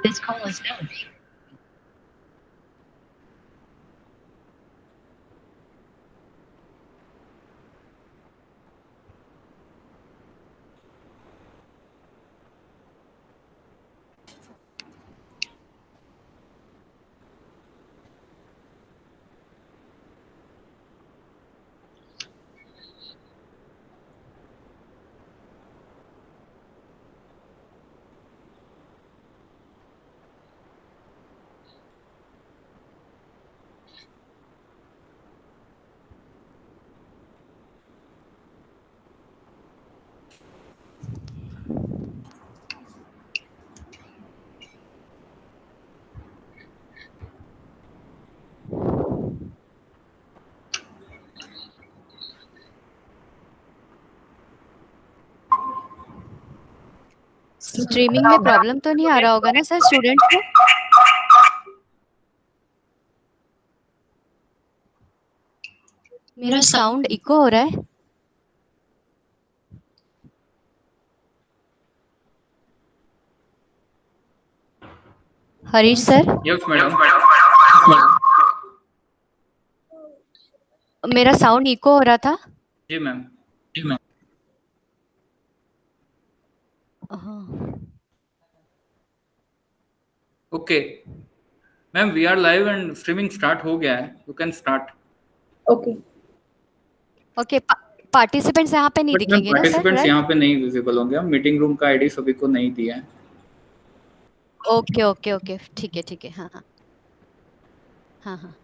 This call is now being streaming में problem तो नहीं आ रहा होगा ना सर स्टूडेंट्स को? मेरा साउंड इको हो रहा है। Harish sir, yes madam. मेरा साउंड इको हो रहा था। जी ma'am. Okay ma'am, we are live and streaming start हो गया है, you can start. Okay okay, participants यहाँ पे नहीं दिखेंगे ना सर? Participants right? यहाँ पे नहीं विजिबल होंगे, हम मीटिंग रूम का आईडी सभी को नहीं दिया है। ओके ओके ओके, ठीक है। हाँ हाँ हाँ हाँ।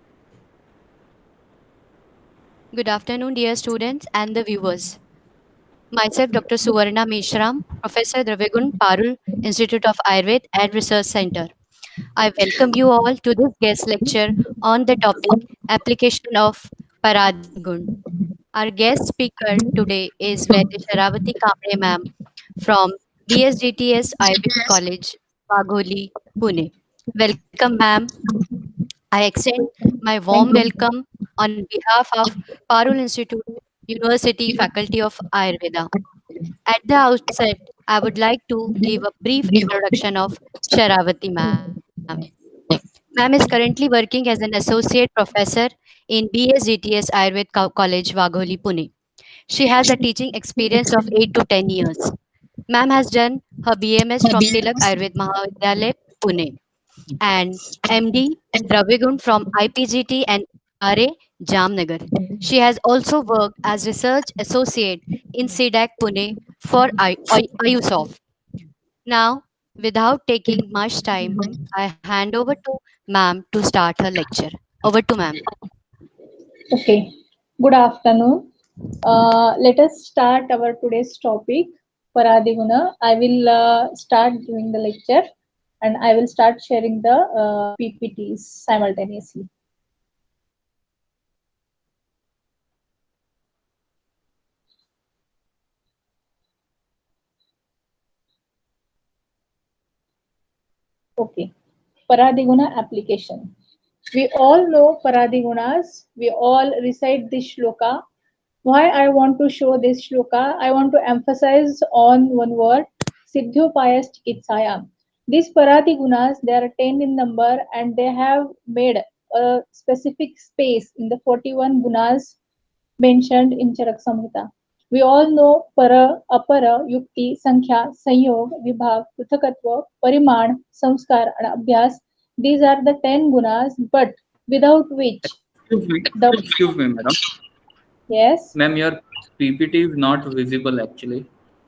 Good afternoon, dear students and the viewers. Myself, Dr. Suvarna Mishram, Professor Dravigun Parul, Institute of Ayurveda and Research Center. I welcome you all to this guest lecture on the topic Application of Paradigun. Our guest speaker today is Vaidya Sharavati Kamble ma'am from BSDTS Ayurveda College, Wagholi, Pune. Welcome ma'am. I extend my warm welcome on behalf of Parul Institute, University Faculty of Ayurveda. At the outset, I would like to give a brief introduction of Sharavati ma'am. Ma'am is currently working as an associate professor in BSGTS Ayurveda College, Wagholi, Pune. She has a teaching experience of 8 to 10 years. Ma'am has done her BMS from Tilak Ayurveda Mahavidyalaya, Pune, and MD Dravigun from IPGT and RA Jamnagar. She has also worked as research associate in CDAC Pune for IUSOF. Now, without taking much time, I hand over to ma'am to start her lecture. Over to ma'am. Okay. Good afternoon. Let us start our today's topic, Paradiguna. I will start giving the lecture and I will start sharing the PPTs simultaneously. Okay. Paradiguna application. We all know Paradigunas. We all recite this shloka. Why I want to show this shloka? I want to emphasize on one word, Siddhyopayas Chikitsayam. These Paradigunas, they are 10 in number and they have made a specific space in the 41 gunas mentioned in Charak Samhita. We all know para, apara, yukti, sankhya, sanyog, vibhag, pruthakatva, pariman, samskar, and abhyas. These are the 10 gunas, but without which Excuse me madam. yes. Ma'am, your PPT is not visible actually.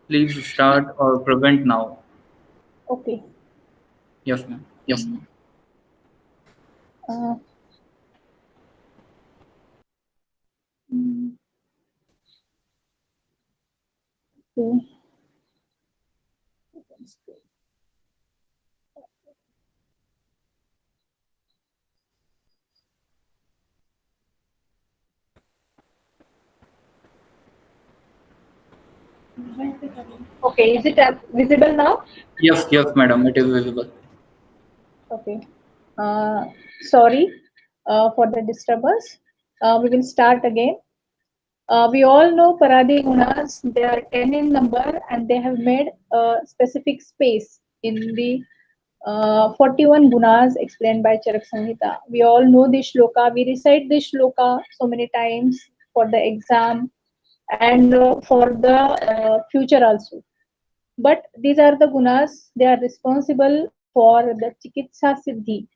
Please start or prevent now. Okay. Yes ma'am. Uh, mm, okay. Okay, is it visible now? Yes madam, it is visible. Okay. Sorry for the disturbance. We will start again. We all know Paradigunas, they are 10 in number and they have made a specific space in the 41 gunas explained by Charak Samhita. We all know this shloka. We recite this shloka so many times for the exam and for the future also. But these are the gunas, they are responsible for the chikitsa siddhi.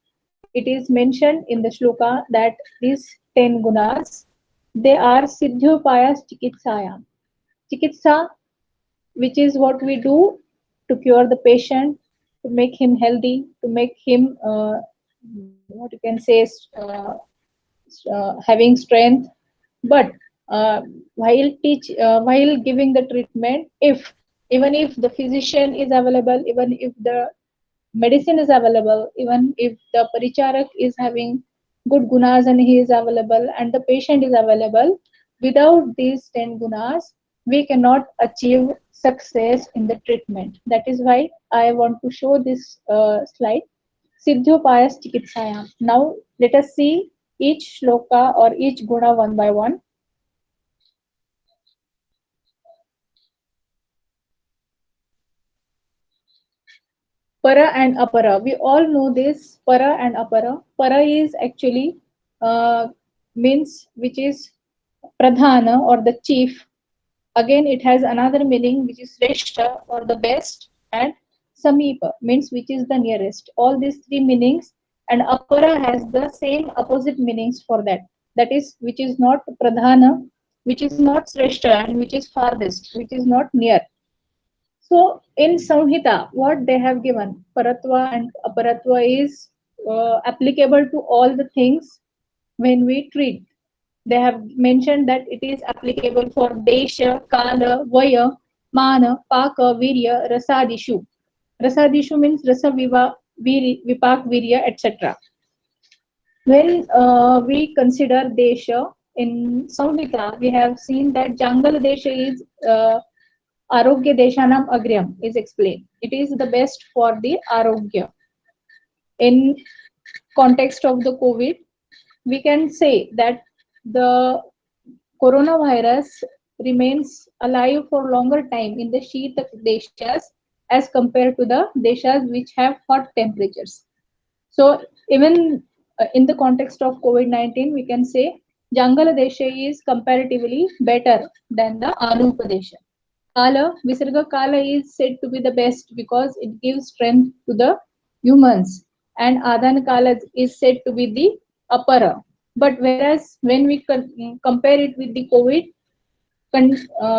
It is mentioned in the shloka that these 10 gunas, they are siddhyopayas chikitsayam. Chikitsa, which is what we do to cure the patient, to make him healthy, to make him, what you can say, having strength. But while giving the treatment, if even if the physician is available, even if the medicine is available, even if the paricharak is having good gunas and he is available and the patient is available, without these 10 gunas, we cannot achieve success in the treatment. That is why I want to show this slide. Siddhyopayas Chikitsayam. Now let us see each shloka or each guna one by one. Para and apara. We all know this para and apara. Para is actually means which is pradhana or the chief. Again, it has another meaning which is shrestha or the best, and samipa means which is the nearest. All these three meanings, and apara has the same opposite meanings for that. That is, which is not pradhana, which is not shrestha, and which is farthest, which is not near. So in Samhita, what they have given, Paratva and Aparatva is applicable to all the things when we treat. They have mentioned that it is applicable for Desha, Kala, Vaya, Mana, Paka, Virya, Rasadishu. Rasadishu means Rasa Vipak, Virya, etc. When we consider Desha, in Samhita, we have seen that Jangal Desha is Arogya Deshanam Agryam is explained. It is the best for the Arogya. In context of the COVID, we can say that the coronavirus remains alive for longer time in the Shita deshas as compared to the deshas which have hot temperatures. So even in the context of COVID-19, we can say Jangala Desha is comparatively better than the Anupa Desha. Kala, Visarga Kala is said to be the best because it gives strength to the humans, and Adhan Kala is said to be the Apara. But whereas when we compare it with the COVID,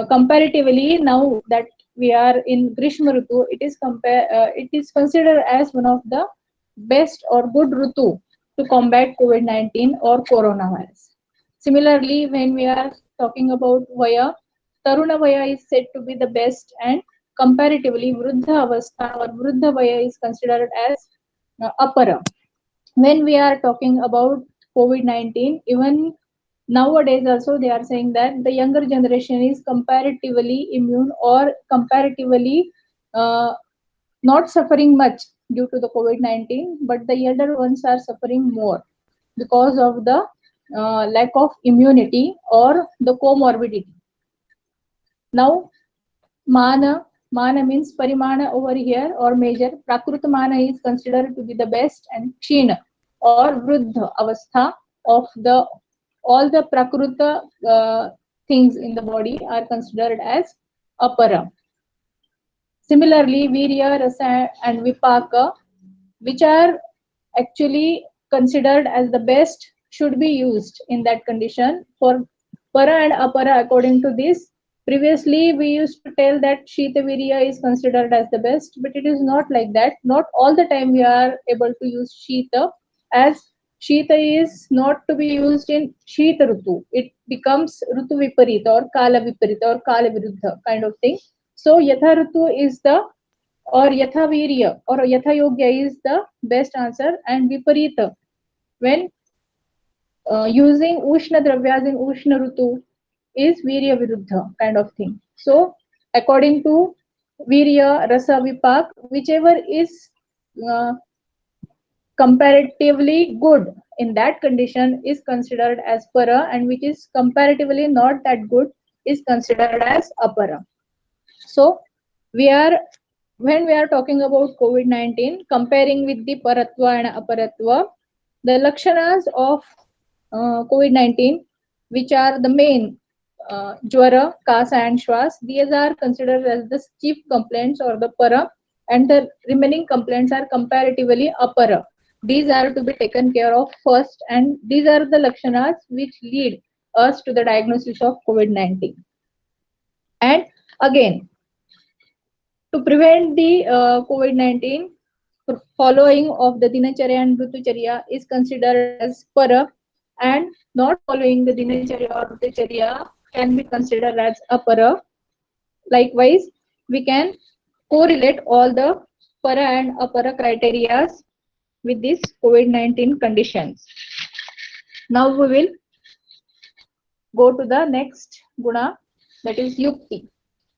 comparatively now that we are in Grishma Ritu, it is considered as one of the best or good Ritu to combat COVID-19 or coronavirus. Similarly, when we are talking about Vaya, Taruna Vaya is said to be the best, and comparatively Vruddha Avastha or Vruddha Vaya is considered as Apara. When we are talking about COVID-19, even nowadays also they are saying that the younger generation is comparatively immune or comparatively uh, not suffering much due to the COVID-19, but the elder ones are suffering more because of the lack of immunity or the comorbidity. Now, mana means parimana over here or measure. Prakruta mana is considered to be the best, and kshina or vruddha avastha of the all the prakruta things in the body are considered as apara. Similarly, virya, rasa, and vipaka, which are actually considered as the best, should be used in that condition. For para and apara, according to this, previously we used to tell that Shita Virya is considered as the best, but it is not like that. Not all the time we are able to use Shita, as Shita is not to be used in Shita Rutu. It becomes Rutu Viparita or Kala Viparita or Kala Viruddha kind of thing. So Yatha Rutu is the or Yatha Virya or Yatha Yogya is the best answer, and Viparita when using Ushna Dravyas in Ushna Rutu is Virya Viruddha kind of thing. So according to Virya, Rasa, Vipak, whichever is uh, comparatively good in that condition is considered as para, and which is comparatively not that good is considered as apara. So we are when we are talking about COVID-19, comparing with the paratva and aparatva, the lakshanas of COVID-19, which are the main jwara, kasa, and shwas, these are considered as the chief complaints or the para, and the remaining complaints are comparatively apara. These are to be taken care of first, and these are the lakshanas which lead us to the diagnosis of COVID-19. And again, to prevent the COVID-19, following of the Dinacharya and Rutucharya is considered as para, and not following the Dinacharya or Rutucharya can be considered as apara. Likewise, we can correlate all the para and apara criteria with these COVID-19 conditions. Now we will go to the next guna, that is yukti.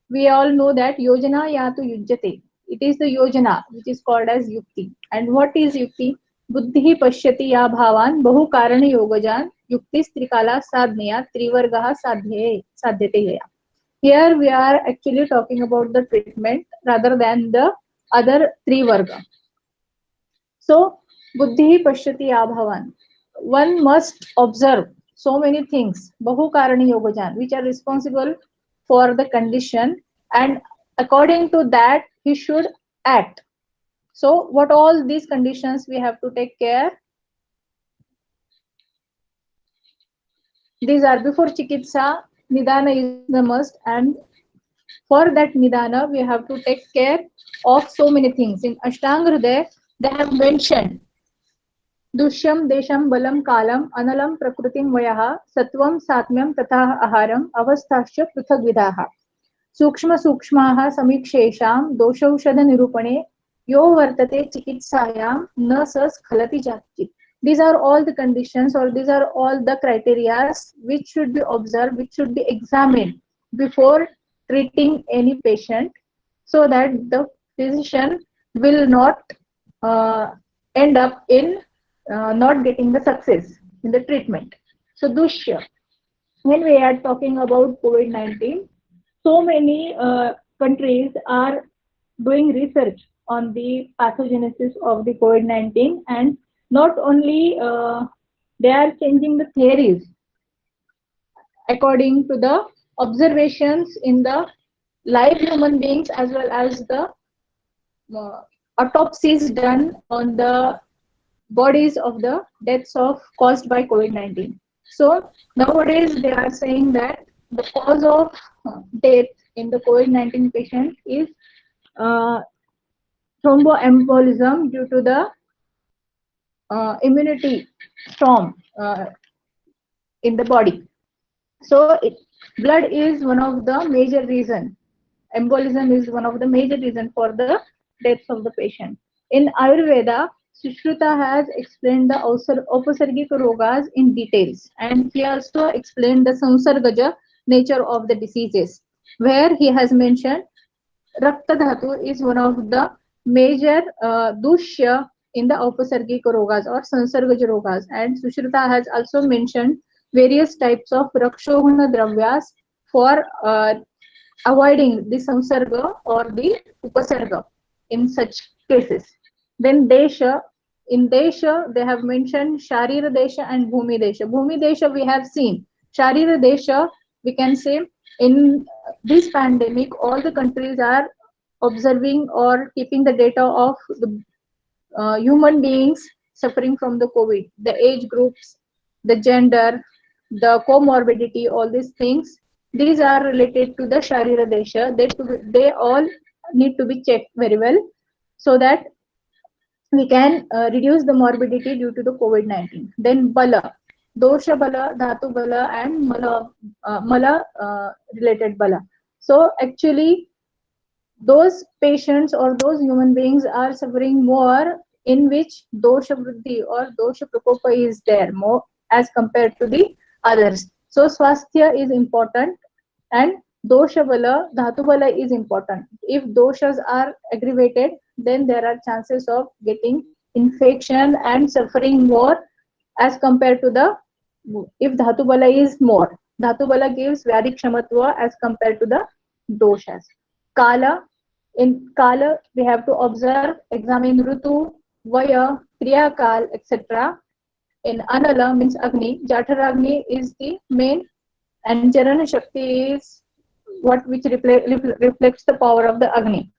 We all know that yojana yatu yujyate. It is the yojana which is called as yukti. And what is yukti? Buddhi pashyati ya bhavan bahu karana yogajan yukti strikala sadhneya trivargaha sadhyate gaya. Here we are actually talking about the treatment rather than the other three varga. So buddhi pashyati ya bhavan. One must observe so many things, bahu karani yogajan, which are responsible for the condition, and according to that he should act. So what all these conditions we have to take care? These are before chikitsa, nidana is the must, and for that nidana we have to take care of so many things. In Ashtanga Hridaya they have mentioned दुष्यम Desam बलम कालम अनलम प्रकृतिम वयः सत्वम सात्म्यम तथा आहारम अवस्थाश्च पृथग् विधाः सूक्ष्म सूक्ष्माः समीक्षेषां दोषौषध निरूपणे यो वर्तते चिकित्सायां न स स्खलति जाचित्. These are all the conditions, or these are all the criteria which should be observed, which should be examined before treating any patient, so that the physician will not end up in not getting the success in the treatment. So dushya, when we are talking about COVID-19, so many countries are doing research on the pathogenesis of the COVID-19, and not only they are changing the theories according to the observations in the live human beings, as well as the autopsies done on the bodies of the deaths of caused by COVID-19. So nowadays they are saying that the cause of death in the COVID-19 patient is thromboembolism due to the immunity storm in the body. So blood is one of the major reason. Embolism is one of the major reason for the deaths of the patient. In Ayurveda, Sushruta has explained the Upasargika rogas in details, and he also explained the Samsargaja nature of the diseases, where he has mentioned Rakta Dhatu is one of the major dushya in the Upasargika rogas or Samsargaja rogas, and Sushruta has also mentioned various types of Rakshohana dravyas for avoiding the Samsarga or the Upasarga in such cases. Then Desha, in Desha they have mentioned Sharira Desha and Bhumi Desha. Bhumi Desha we have seen. Sharira Desha, we can say in this pandemic all the countries are observing or keeping the data of the human beings suffering from the COVID, the age groups, the gender, the comorbidity, all these things. These are related to the Sharira Desha. They all need to be checked very well, so that we can reduce the morbidity due to the COVID-19. Then Bala, Dosha Bala, Dhatu Bala, and Mala related Bala. So actually, those patients or those human beings are suffering more in which Dosha Vriddhi or Dosha Prakopa is there more as compared to the others. So Swasthya is important, and Dosha Bala, Dhatu Bala is important. If doshas are aggravated, then there are chances of getting infection and suffering more as compared to the, if Dhatu Bala is more. Dhatu Bala gives Vyadi Kshamatva as compared to the doshas. Kala, In Kala, we have to observe, examine Rutu, Vaya, Kriya Kal, etc. In Anala means Agni. Jatharagni is the main, and Charana Shakti is what which reflects the power of the Agni.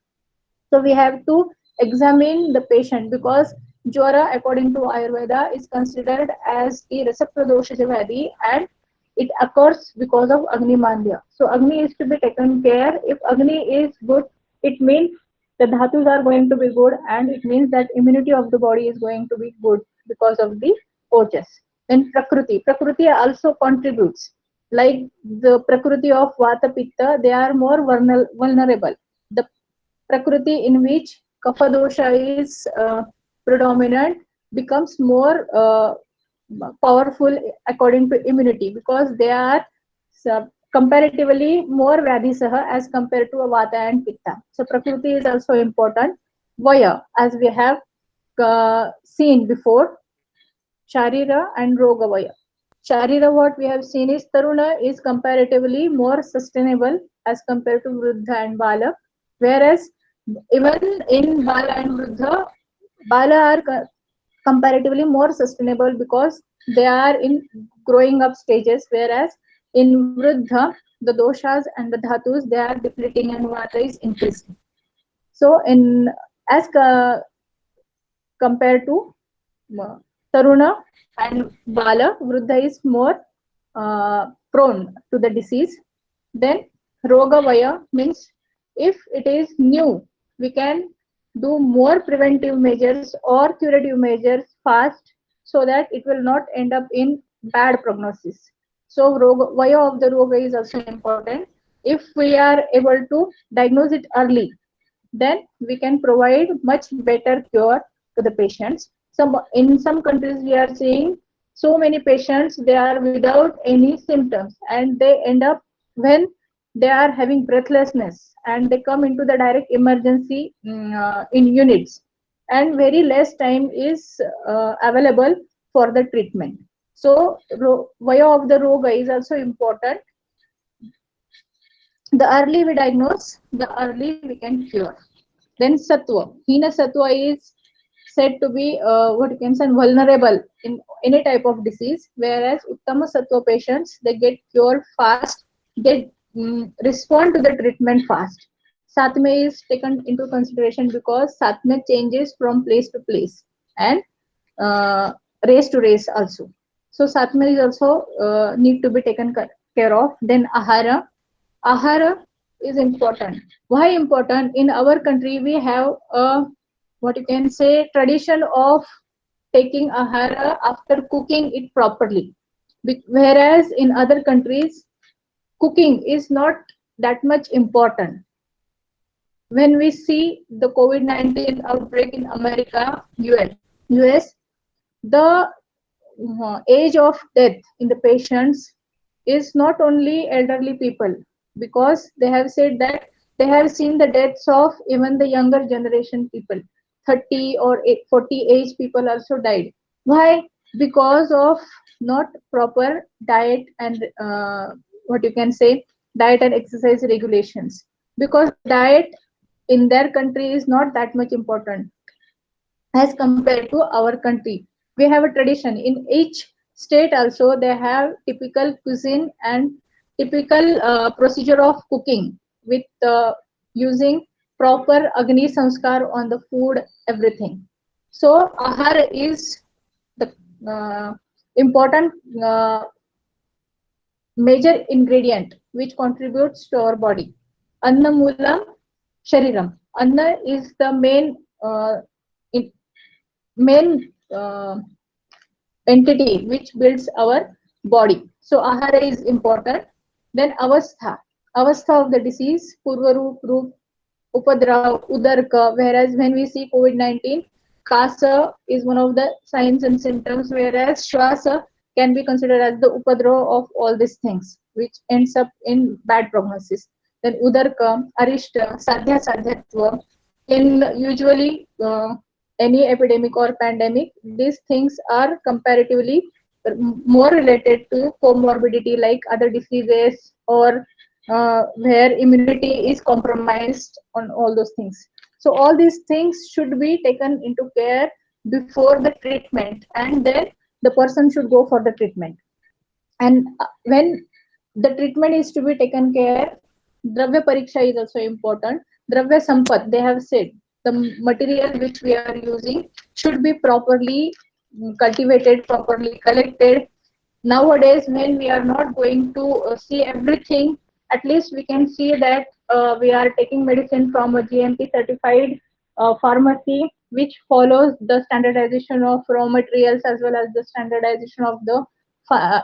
So we have to examine the patient because Jwara, according to Ayurveda, is considered as the Rasapradosha Vyadhi and it occurs because of Agni Mandya. So Agni is to be taken care. If Agni is good, it means the dhatus are going to be good and it means that immunity of the body is going to be good because of the ojas. Then Prakriti also contributes. Like the Prakriti of Vata Pitta, they are more vulnerable. The Prakriti in which Kapha dosha is predominant becomes more powerful according to immunity because they are comparatively more Vyadhisaha as compared to a Vata and Pitta. So Prakriti is also important. Vaya, as we have seen before, Sharira and Roga Vaya. Sharira, what we have seen is Taruna is comparatively more sustainable as compared to Vruddha and Bala, whereas even in Bala and Vruddha, Bala are comparatively more sustainable because they are in growing up stages, whereas in Vruddha, the doshas and the dhatus they are depleting and vata is increasing. So, in as compared to Taruna and Bala, Vruddha is more prone to the disease. Then Roga Vaya means if it is new, we can do more preventive measures or curative measures fast so that it will not end up in bad prognosis. So Vaya of the Roga is also important. If we are able to diagnose it early, then we can provide much better cure to the patients. In some countries we are seeing so many patients they are without any symptoms and they end up when they are having breathlessness and they come into the direct emergency in units and very less time is available for the treatment. So via of the roga is also important. The early we diagnose, the early we can cure. Then Sattva. Hina Sattva is said to be what you can say vulnerable in any type of disease, whereas Uttama Sattva patients they get cured fast, they respond to the treatment fast. Satme is taken into consideration because Satme changes from place to place and uh, race to race also. So Satme is also need to be taken care of. Then Ahara is important. Why important? In our country, we have a what you can say tradition of taking ahara after cooking it properly. Whereas in other countries, cooking is not that much important. When we see the COVID-19 outbreak in America, US, the age of death in the patients is not only elderly people because they have said that they have seen the deaths of even the younger generation people 30 or 40 age people also died. Why? Because of not proper diet and what you can say diet and exercise regulations because diet in their country is not that much important as compared to our country. We have a tradition in each state also they have typical cuisine and typical procedure of cooking with using proper agni sanskar on the food everything. So ahar is the uh, important major ingredient which contributes to our body. Anna moolam shariram. Anna is the in, main entity which builds our body. So ahara is important. Then avastha of the disease, purvaroop, roop, upadrav, udarka. Whereas when we see COVID-19, kasa is one of the signs and symptoms, whereas shwasa can be considered as the upadrav of all these things, which ends up in bad prognosis. Then udarka, arishta, sadhyatva. In usually any epidemic or pandemic, these things are comparatively more related to comorbidity like other diseases or where immunity is compromised on all those things. So all these things should be taken into care before the treatment, and then the person should go for the treatment. And when the treatment is to be taken care, Dravya Pariksha is also important. Dravya Sampat, they have said, the material which we are using should be properly cultivated, properly collected. Nowadays, when we are not going to see everything, at least we can see that we are taking medicine from a GMP certified pharmacy, which follows the standardization of raw materials as well as the standardization of the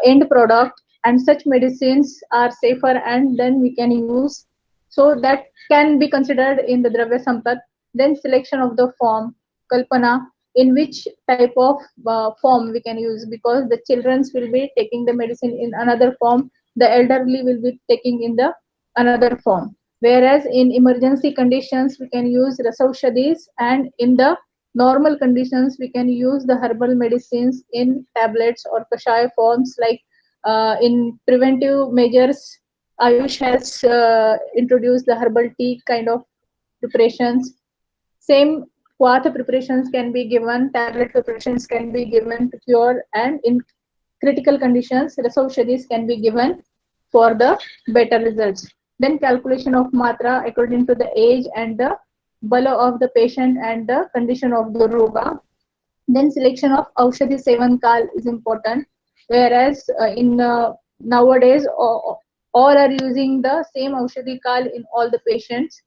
end product, and such medicines are safer and then we can use. So that can be considered in the Dravya Sampat. Then selection of the form, Kalpana, in which type of form we can use, because the children will be taking the medicine in another form, the elderly will be taking in the another form. Whereas in emergency conditions we can use rasaushadis, and in the normal conditions we can use the herbal medicines in tablets or kashaya forms. Like in preventive measures, Ayush has introduced the herbal tea kind of preparations. Same Vata preparations can be given, tablet preparations can be given to cure, and in critical conditions, Rasaushadis can be given for the better results. Then calculation of matra according to the age and the bala of the patient and the condition of the roga. Then selection of Aushadhi Sevan Kal is important, whereas in nowadays all are using the same Aushadhi Kal in all the patients,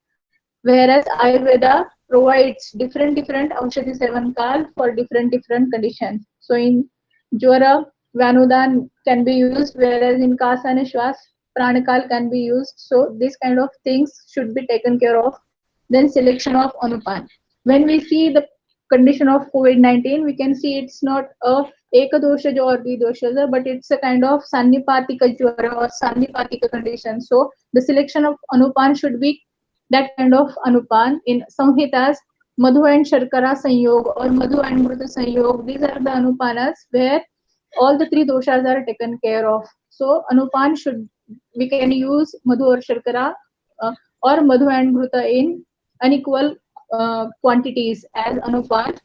whereas Ayurveda provides different Aushadhi Sevan Kal for different conditions. So in Jwara, Vanudan can be used, whereas in Kasa and Shwas, Pranakal can be used. So these kind of things should be taken care of. Then selection of Anupan. When we see the condition of COVID-19, we can see it's not a ekadosha or dosha, but it's a kind of sannipatika jwara or sannipatika condition. So the selection of Anupan should be that kind of Anupan. In Samhitas, Madhu and Sharkara Sanyog or Madhu and Mruta Sanyog, these are the Anupanas where all the three doshas are taken care of. So Anupan should, we can use Madhu or Sharkara or Madhu and Mruta in unequal quantities as Anupan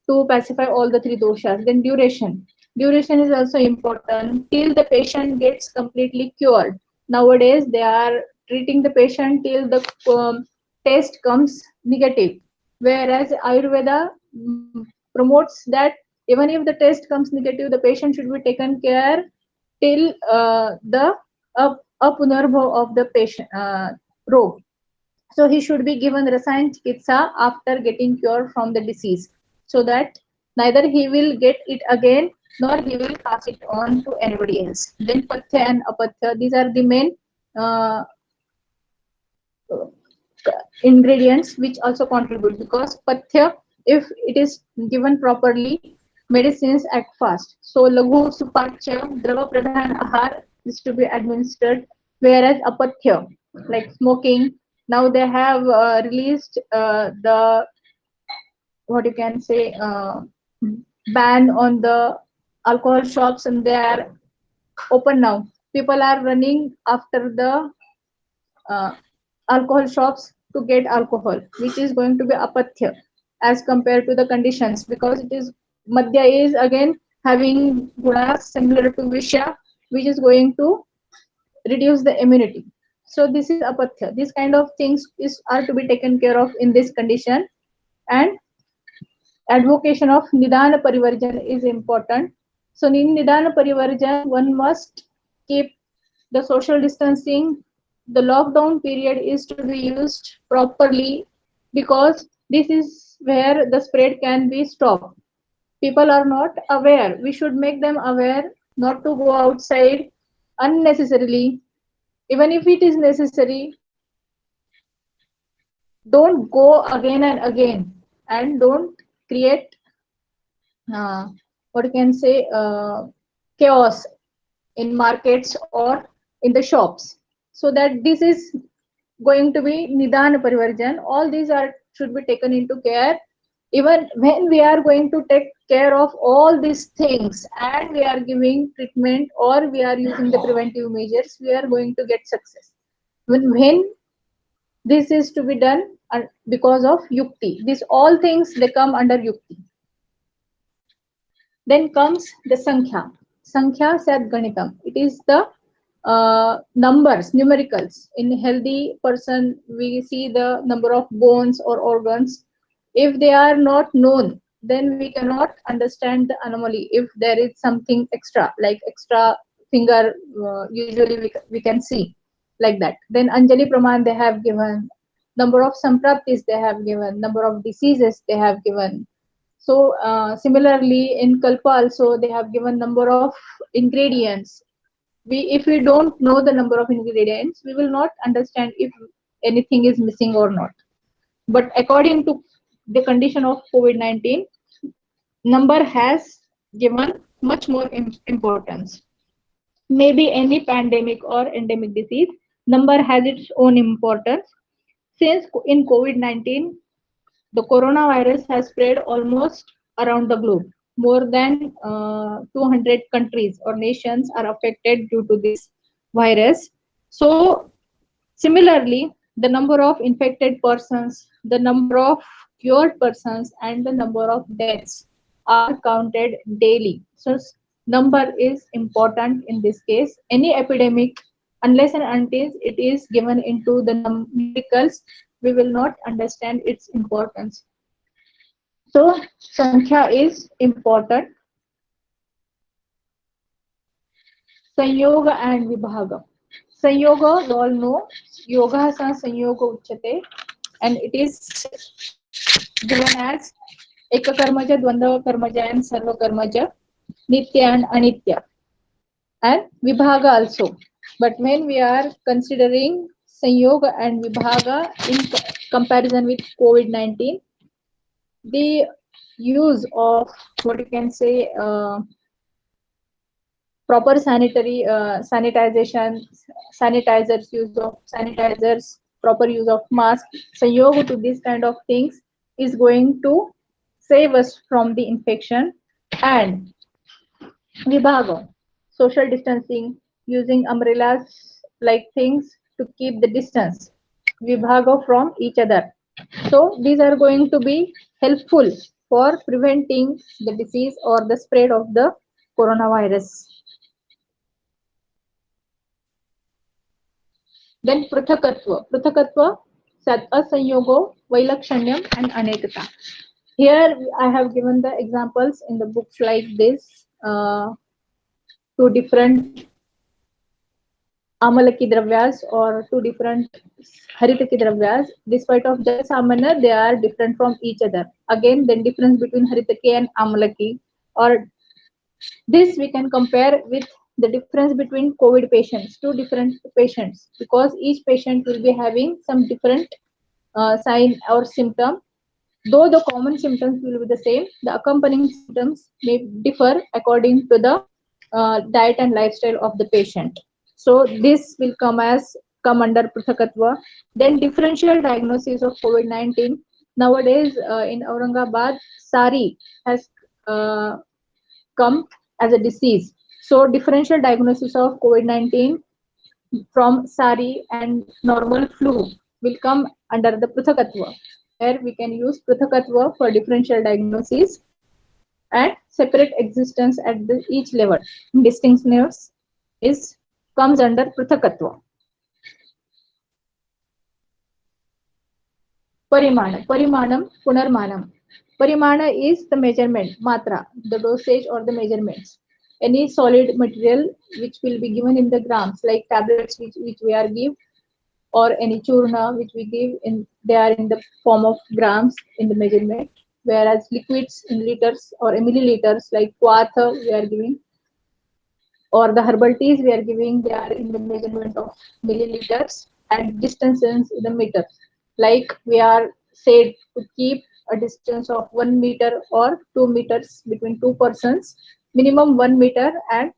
to pacify all the three doshas. Then duration. Duration is also important till the patient gets completely cured. Nowadays, they are treating the patient till the test comes negative, whereas Ayurveda promotes that even if the test comes negative, the patient should be taken care till the apunarbhav of the patient rog. So he should be given rasayan chikitsa after getting cured from the disease, so that neither he will get it again nor he will pass it on to anybody else. Then pathya and apathya, these are the main uh, ingredients which also contribute, because pathya, if it is given properly, medicines act fast. So laghu supachya drava pradhan ahar is to be administered, whereas apathya, like smoking, now they have released the, what you can say, ban on the alcohol shops, and they are open now. People are running after the uh, alcohol shops to get alcohol, which is going to be apathya as compared to the conditions, because it is madhya is again having gunas similar to visha, which is going to reduce the immunity. So this is apathya. These kind of things is are to be taken care of in this condition. And advocation of nidana parivarjan is important. So in nidana parivarjan, one must keep the social distancing. The lockdown period is to be used properly, because this is where the spread can be stopped. People are not aware. We should make them aware not to go outside unnecessarily. Even if it is necessary, don't go again and again, and don't create what you can say, chaos in markets or in the shops. So that this is going to be nidan parivarjan. All these are should be taken into care. Even when we are going to take care of all these things and we are giving treatment or we are using the preventive measures, we are going to get success. When this is to be done because of yukti. These all things they come under yukti. Then comes the sankhya. Sankhya Sat Ganitam. It is the numbers, numericals. In healthy person, we see the number of bones or organs. If they are not known, then we cannot understand the anomaly. If there is something extra, like extra finger, usually we can see like that. Then Anjali Praman they have given, number of sampraptis they have given, number of diseases they have given. So similarly in Kalpa also they have given number of ingredients. If we don't know the number of ingredients, we will not understand if anything is missing or not. But according to the condition of COVID-19, number has given much more importance. Maybe any pandemic or endemic disease, number has its own importance. Since in COVID-19, the coronavirus has spread almost around the globe. More than 200 countries or nations are affected due to this virus. So, similarly, the number of infected persons, the number of cured persons, and the number of deaths are counted daily. So, number is important in this case. Any epidemic, unless and until it is given into the numericals, we will not understand its importance. So, Sankhya is important. Sanyoga and Vibhaga. Sanyoga, we all know, Yoga sa Sanyoga Uchate, and it is given as Ekakarmaja, Dvandava Karmaja, and Sarva Karmaja, Nitya and Anitya, and Vibhaga also. But when we are considering Sanyoga and Vibhaga in comparison with COVID-19, the use of what you can say proper sanitary sanitization, sanitizers, use of sanitizers, proper use of mask, sanyoga to these kind of things is going to save us from the infection. And vibhaga, social distancing, using umbrellas like things to keep the distance, vibhaga from each other. So these are going to be helpful for preventing the disease or the spread of the coronavirus. Then Pruthakatva. Pruthakatva, Sat Asanyogo, Vailakshanyam, and Anekata. Here I have given the examples in the books like this. Two different Amalaki Dravyas or two different Haritaki Dravyas. Despite of Jal Samana, they are different from each other. Again, the difference between Haritaki and Amalaki, or this we can compare with the difference between COVID patients, two different patients, because each patient will be having some different sign or symptom. Though the common symptoms will be the same, the accompanying symptoms may differ according to the diet and lifestyle of the patient. So this will come under Pruthakatva. Then differential diagnosis of COVID-19. Nowadays in Aurangabad, SARI has uh, come as a disease. So differential diagnosis of COVID-19 from SARI and normal flu will come under the Pruthakatva, where we can use Pruthakatva for differential diagnosis and separate existence at each level. Distinctness is comes under Pruthakatva. Parimana. Parimanam, Punarmanam. Parimana is the measurement, matra, the dosage or the measurements. Any solid material which will be given in the grams, like tablets which we are give, or any churna which we give in, they are in the form of grams in the measurement, whereas liquids in liters or milliliters like quatha we are giving, or the herbal teas we are giving, they are in the measurement of milliliters, and distances in the meters. Like we are said to keep a distance of 1 meter or 2 meters between two persons, minimum 1 meter, and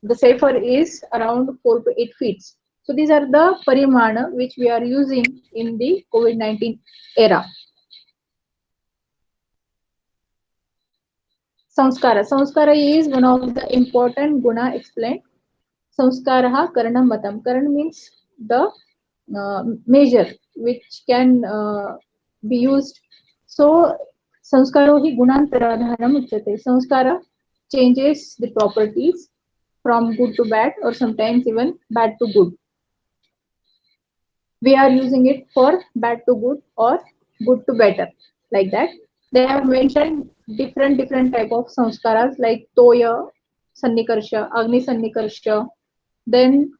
the safer is around 4 to 8 feet. So these are the parimana which we are using in the COVID-19 era. Samskara. Samskara is one of the important guna explained. Samskaraha Karana Matam. Karan means the measure which can be used. So, sanskaro hi gunantaradhanam uchyate. Sanskara changes the properties from good to bad or sometimes even bad to good. We are using it for bad to good or good to better, like that. They have mentioned different type of sanskaras like toya sannikarsha, agni sannikarsha, then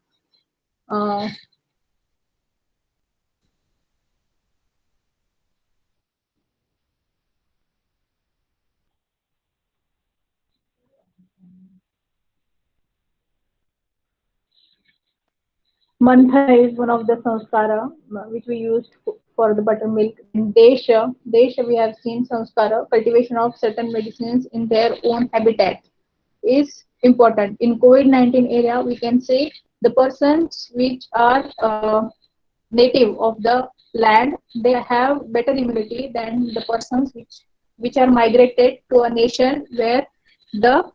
uh, Manthana is one of the sanskara which we used for the buttermilk. Then Desha we have seen sanskara, cultivation of certain medicines in their own habitat is important. In COVID-19 area, we can say the persons which are native of the land, they have better immunity than the persons which are migrated to a nation where the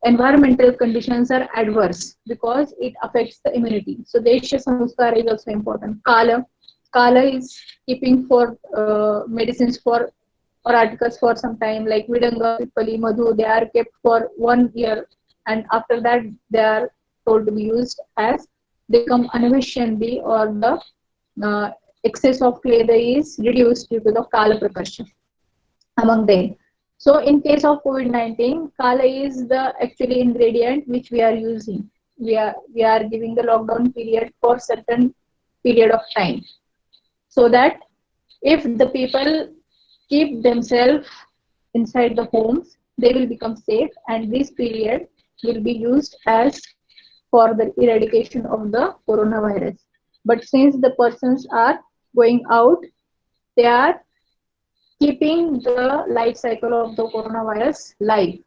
environmental conditions are adverse because it affects the immunity. So Desha Samskara is also important. Kala is keeping for medicines for or articles for some time like Vidanga, Pipali, Madhu, they are kept for 1 year and after that they are told to be used as they become anavishyanbi or the uh, excess of clay is reduced due to the Kala Prakasha among them. So in case of COVID-19, Kala is the actually ingredient which we are using. We are giving the lockdown period for certain period of time so that if the people keep themselves inside the homes, they will become safe and this period will be used as for the eradication of the coronavirus. But since the persons are going out, they are keeping the life cycle of the coronavirus live.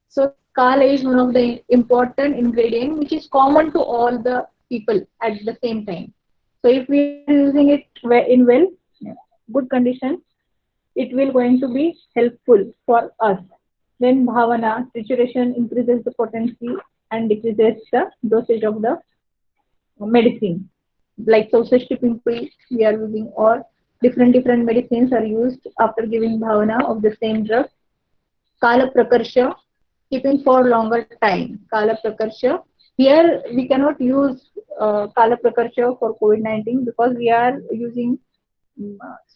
So kala is one of the important ingredient which is common to all the people at the same time. So if we are using it in good condition, it will going to be helpful for us. Then bhavana, saturation increases the potency and decreases the dosage of the medicine. Like Sausashti Pimpri we are using or different medicines are used after giving bhavana of the same drug. Kala Prakarsha, keeping for longer time. Kala Prakarsha. Here we cannot use Kala Prakarsha for COVID-19 because we are using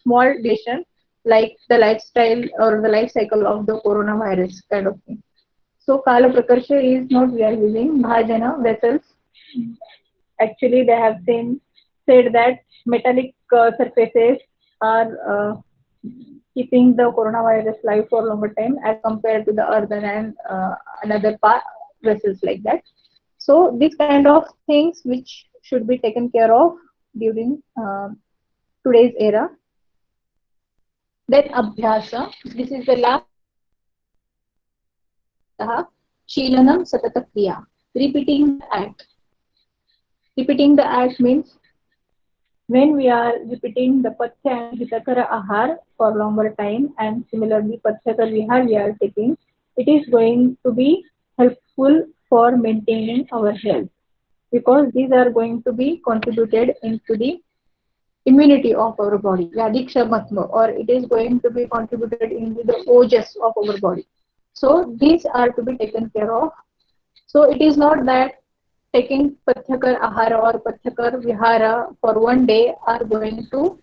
small duration like the lifestyle or the life cycle of the coronavirus kind of thing. So Kala Prakarsha is not we are using. Bhajana vessels. Actually, they have said that metallic surfaces are keeping the coronavirus live for longer time as compared to the earthen and another vessels like that. So these kind of things which should be taken care of during today's era. Then abhyasa. This is the last Shilanam Satata Kriya. Repeating the act. Repeating the act means when we are repeating the Pathya and Hitakara Ahar for longer time and similarly Pathyakar Vihar we are taking, it is going to be helpful for maintaining our health because these are going to be contributed into the immunity of our body, Vyadikshamatma, or it is going to be contributed into the ojas of our body. So these are to be taken care of. So it is not that taking Pathyakar Ahara or Pathyakar Vihara for 1 day are going to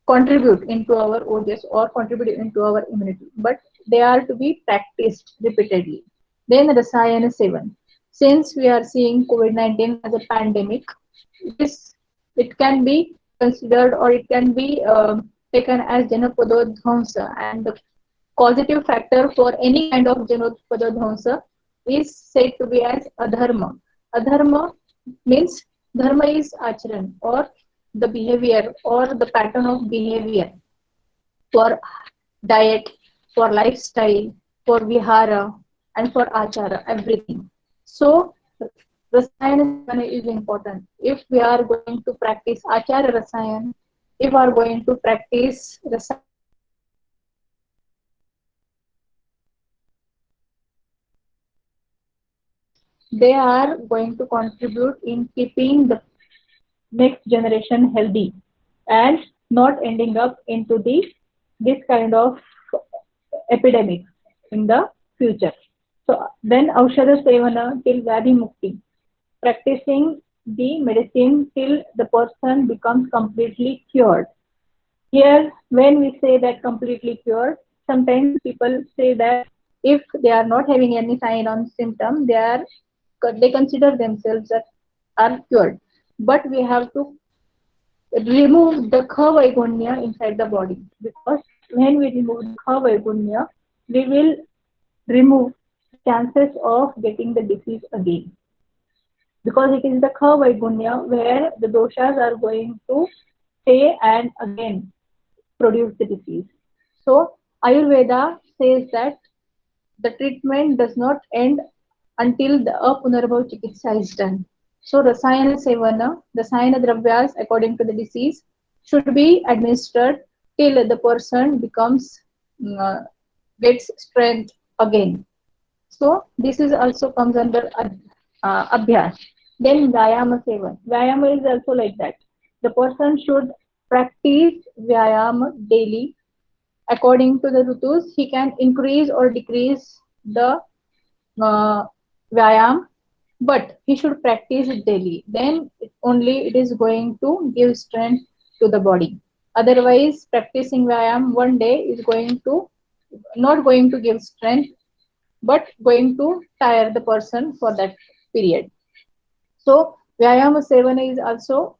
contribute into our ojas or contribute into our immunity, but they are to be practiced repeatedly. Then Rasayana Sevan. Since we are seeing COVID-19 as a pandemic, this it can be considered or it can be taken as Janapadodhvamsa and the causative factor for any kind of Janapadodhvamsa is said to be as adharma. Adharma means dharma is acharan or the behavior or the pattern of behavior for diet, for lifestyle, for vihara, and for achara, everything. So, rasayana sevana is important. If we are going to practice achara rasayan, if we are going to practice rasayan, they are going to contribute in keeping the next generation healthy and not ending up into this kind of epidemic in the future. So then Aushadha Sevana till Vyadhi Mukti, practicing the medicine till the person becomes completely cured. Here, when we say that completely cured, sometimes people say that if they are not having any sign or symptom, they consider themselves that are cured. But we have to remove the Kha inside the body, because when we remove the Kha we will remove chances of getting the disease again, because it is the Kha where the doshas are going to stay and again produce the disease. So Ayurveda says that the treatment does not end until the Apunarbhav Chikitsa is done. So Rasayana Sevana, the Rasayana Dravyas according to the disease should be administered till the person becomes uh, gets strength again. So this is also comes under Abhyas. Then Vyayama Sevan. Vyayama is also like that. The person should practice Vyayama daily according to the Rutus. He can increase or decrease the uh, Vyayam, but he should practice it daily. Then only it is going to give strength to the body. Otherwise, practicing Vyayam one day is going to not going to give strength, but going to tire the person for that period. So Vyayama Sevana is also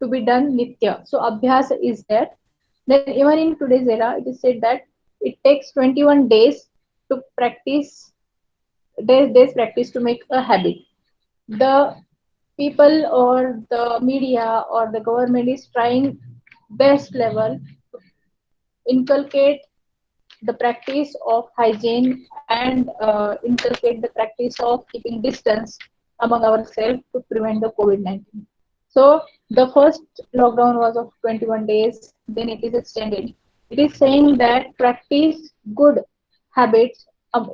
to be done Nitya. So Abhyas is there. Then even in today's era, it is said that it takes 21 days to practice, days practice to make a habit. The people or the media or the government is trying best level to inculcate the practice of hygiene and inculcate the practice of keeping distance among ourselves to prevent the COVID-19. So the first lockdown was of 21 days, then it is extended. It is saying that practice good habits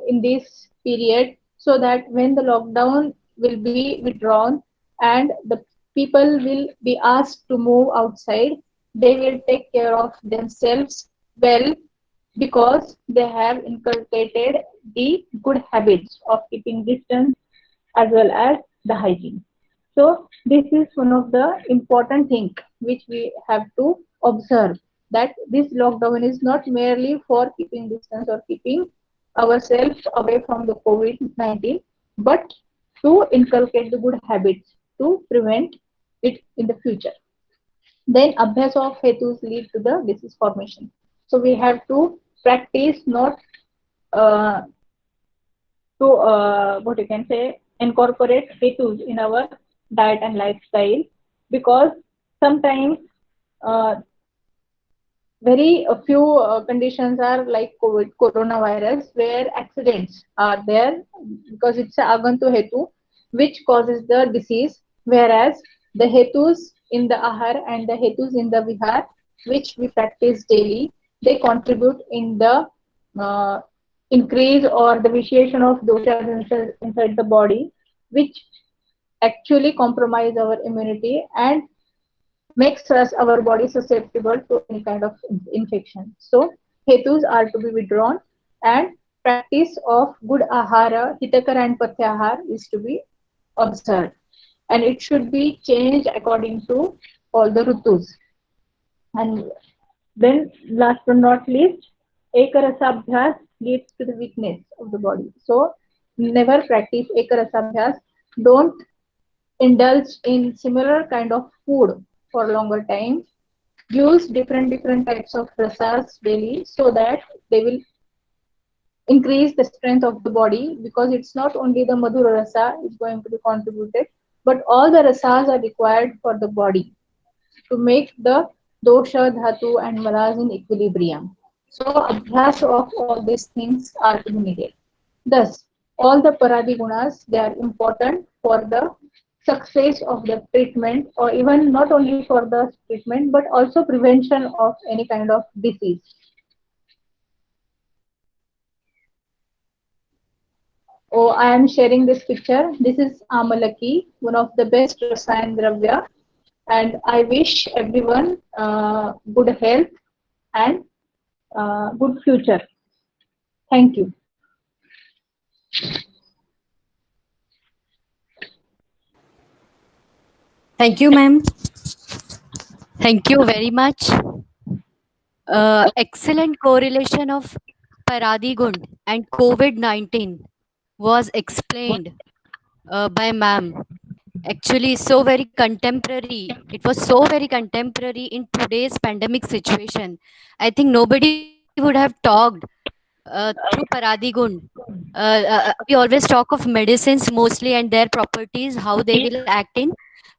in this period, so that when the lockdown will be withdrawn and the people will be asked to move outside, they will take care of themselves well, because they have inculcated the good habits of keeping distance as well as the hygiene. So this is one of the important things which we have to observe, that this lockdown is not merely for keeping distance or keeping ourselves away from the COVID-19, but to inculcate the good habits to prevent it in the future. Then abhyas of hetus lead to the disease formation. So we have to practice not uh, to what you can say incorporate hetus in our diet and lifestyle, because sometimes uh, very a few conditions are like COVID, coronavirus, where accidents are there because it's a agantu hetu, which causes the disease, whereas the hetus in the ahar and the hetus in the vihar, which we practice daily, they contribute in the uh, increase or the vitiation of doshas inside the body, which actually compromise our immunity and makes us our body susceptible to any kind of infection. So hetus are to be withdrawn, and practice of good ahara, hitakara and patyahar is to be observed, and it should be changed according to all the rutus. And then last but not least, ekarasabhyas leads to the weakness of the body. So never practice ekarasabhyas. Don't indulge in similar kind of food for a longer time. Use different types of rasas daily, so that they will increase the strength of the body, because it's not only the madhura rasa is going to be contributed, but all the rasas are required for the body to make the dosha, dhatu and malas in equilibrium. So abhyas of all these things are to be needed. Thus, all the paradi gunas, they are important for the success of the treatment, or even not only for the treatment but also prevention of any kind of disease. Oh, I am sharing this picture. This is Amalaki, one of the best Rasayan Dravya. and I wish everyone good health and good future. Thank you. Thank you, ma'am. Thank you very much. Excellent correlation of Paradigund and COVID-19 was explained by ma'am. Actually, so very contemporary. It was so very contemporary in today's pandemic situation. I think nobody would have talked through Paradigund. We always talk of medicines mostly and their properties, how they will act in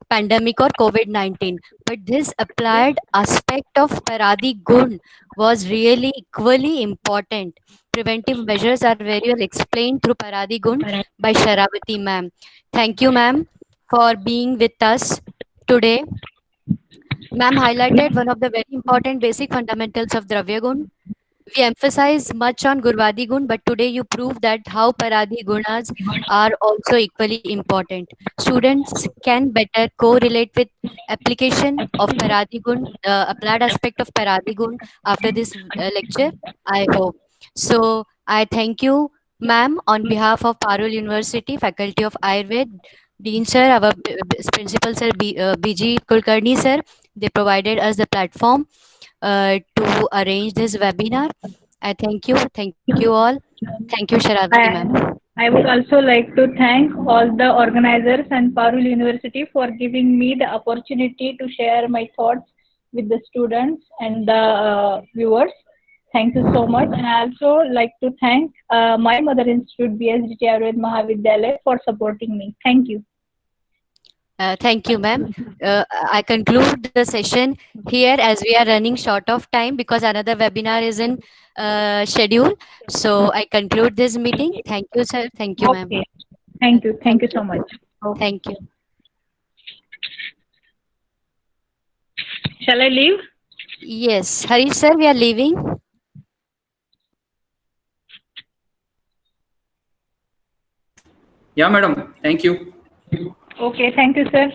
pandemic or COVID-19. But this applied aspect of Paradigund was really equally important. Preventive measures are very well explained through Paradigund by Sharavati ma'am. Thank you, ma'am, for being with us today. Ma'am highlighted one of the very important basic fundamentals of Dravya Gun. We emphasize much on Gurvadi Gun, but today you prove that how Paradi Gunas are also equally important. Students can better correlate with application of Paradi Gun, the applied aspect of Paradi Gun after this lecture, I hope. So I thank you, ma'am, on behalf of Parul University, Faculty of Ayurved, Dean sir, our principal sir, BG Kulkarni sir, they provided us the platform to arrange this webinar. I thank you all. Thank you, Sharavati ma'am. I would also like to thank all the organizers and Parul University for giving me the opportunity to share my thoughts with the students and the viewers. Thank you so much. And I also like to thank my mother institute, BSDT Ayurved Mahavidyalaya, for supporting me. Thank you. Thank you, ma'am. I conclude the session here as we are running short of time because another webinar is in schedule. So I conclude this meeting. Thank you, sir. Thank you, ma'am. Okay. Thank you. Thank Thank you you. so much. Okay. Thank you. Shall I leave? Yes, Harish sir, we are leaving. Yeah, madam. Thank you. Okay. Thank you, sir.